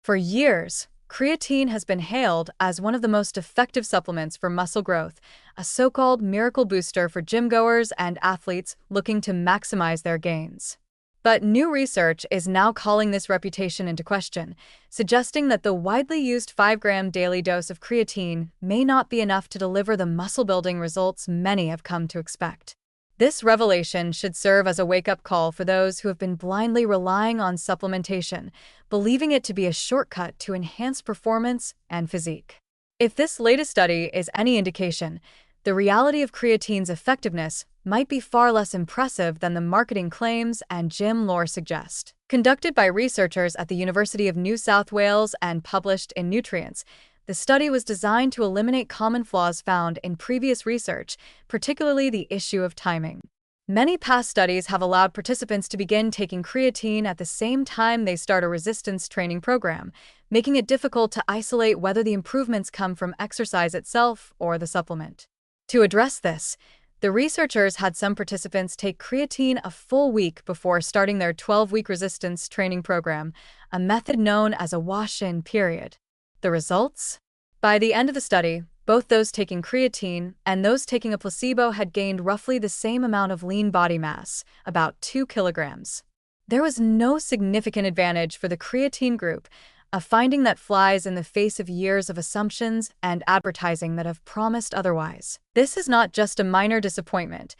For years, creatine has been hailed as one of the most effective supplements for muscle growth, a so-called miracle booster for gym-goers and athletes looking to maximize their gains. But new research is now calling this reputation into question, suggesting that the widely used 5-gram daily dose of creatine may not be enough to deliver the muscle-building results many have come to expect. This revelation should serve as a wake-up call for those who have been blindly relying on supplementation, believing it to be a shortcut to enhance performance and physique. If this latest study is any indication, the reality of creatine's effectiveness might be far less impressive than the marketing claims and gym lore suggest. Conducted by researchers at the University of New South Wales and published in Nutrients, the study was designed to eliminate common flaws found in previous research, particularly the issue of timing. Many past studies have allowed participants to begin taking creatine at the same time they start a resistance training program, making it difficult to isolate whether the improvements come from exercise itself or the supplement. To address this, the researchers had some participants take creatine a full week before starting their 12-week resistance training program, a method known as a wash-in period. The results? By the end of the study, both those taking creatine and those taking a placebo had gained roughly the same amount of lean body mass, about 2 kilograms. There was no significant advantage for the creatine group, a finding that flies in the face of years of assumptions and advertising that have promised otherwise. This is not just a minor disappointment.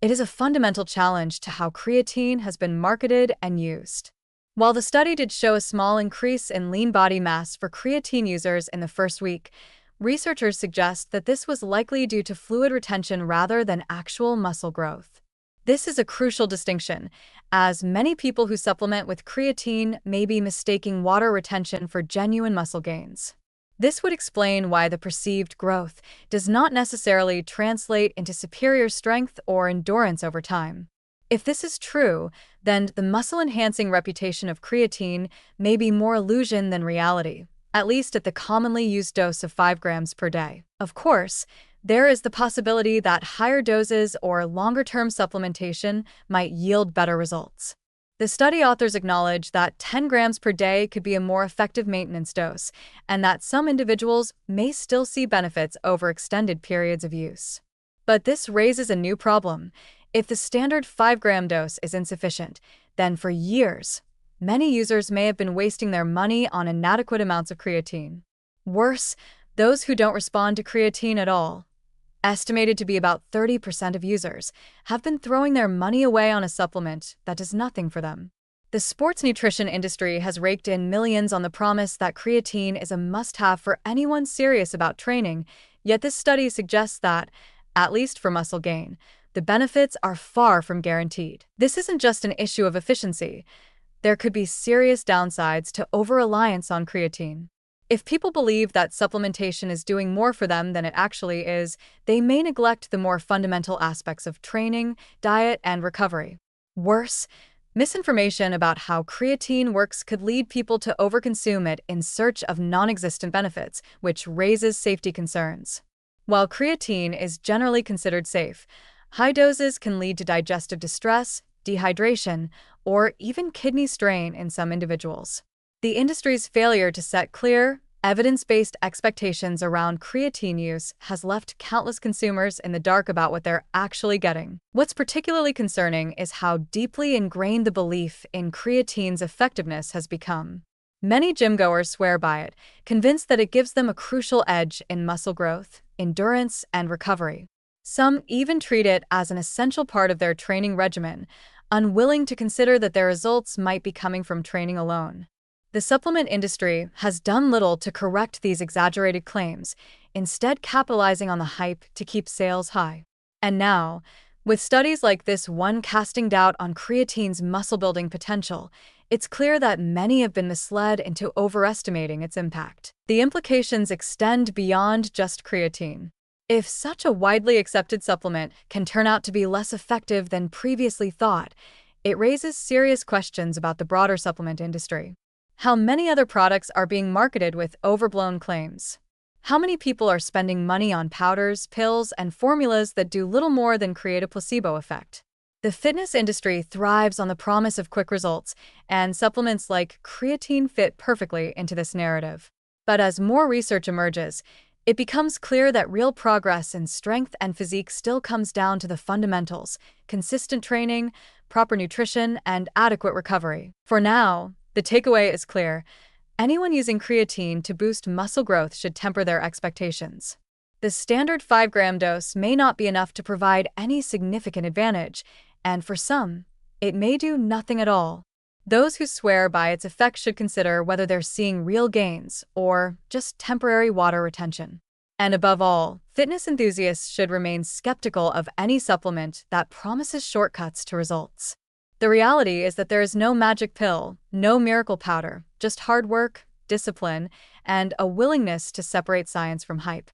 It is a fundamental challenge to how creatine has been marketed and used. While the study did show a small increase in lean body mass for creatine users in the first week, researchers suggest that this was likely due to fluid retention rather than actual muscle growth. This is a crucial distinction, as many people who supplement with creatine may be mistaking water retention for genuine muscle gains. This would explain why the perceived growth does not necessarily translate into superior strength or endurance over time. If this is true, then the muscle-enhancing reputation of creatine may be more illusion than reality, at least at the commonly used dose of 5 grams per day. Of course, there is the possibility that higher doses or longer-term supplementation might yield better results. The study authors acknowledge that 10 grams per day could be a more effective maintenance dose, and that some individuals may still see benefits over extended periods of use. But this raises a new problem. If the standard 5-gram dose is insufficient, then for years, many users may have been wasting their money on inadequate amounts of creatine. Worse, those who don't respond to creatine at all, estimated to be about 30% of users, have been throwing their money away on a supplement that does nothing for them. The sports nutrition industry has raked in millions on the promise that creatine is a must-have for anyone serious about training, yet this study suggests that, at least for muscle gain, the benefits are far from guaranteed. This isn't just an issue of efficiency. There could be serious downsides to over-reliance on creatine. If people believe that supplementation is doing more for them than it actually is, they may neglect the more fundamental aspects of training, diet, and recovery. Worse, misinformation about how creatine works could lead people to overconsume it in search of non-existent benefits, which raises safety concerns. While creatine is generally considered safe, high doses can lead to digestive distress, dehydration, or even kidney strain in some individuals. The industry's failure to set clear, evidence-based expectations around creatine use has left countless consumers in the dark about what they're actually getting. What's particularly concerning is how deeply ingrained the belief in creatine's effectiveness has become. Many gym-goers swear by it, convinced that it gives them a crucial edge in muscle growth, endurance, and recovery. Some even treat it as an essential part of their training regimen, unwilling to consider that their results might be coming from training alone. The supplement industry has done little to correct these exaggerated claims, instead capitalizing on the hype to keep sales high. And now, with studies like this one casting doubt on creatine's muscle-building potential, it's clear that many have been misled into overestimating its impact. The implications extend beyond just creatine. If such a widely accepted supplement can turn out to be less effective than previously thought, it raises serious questions about the broader supplement industry. How many other products are being marketed with overblown claims? How many people are spending money on powders, pills, and formulas that do little more than create a placebo effect? The fitness industry thrives on the promise of quick results, and supplements like creatine fit perfectly into this narrative. But as more research emerges, it becomes clear that real progress in strength and physique still comes down to the fundamentals: consistent training, proper nutrition, and adequate recovery. For now, the takeaway is clear. Anyone using creatine to boost muscle growth should temper their expectations. The standard 5-gram dose may not be enough to provide any significant advantage, and for some, it may do nothing at all. Those who swear by its effects should consider whether they're seeing real gains or just temporary water retention. And above all, fitness enthusiasts should remain skeptical of any supplement that promises shortcuts to results. The reality is that there is no magic pill, no miracle powder, just hard work, discipline, and a willingness to separate science from hype.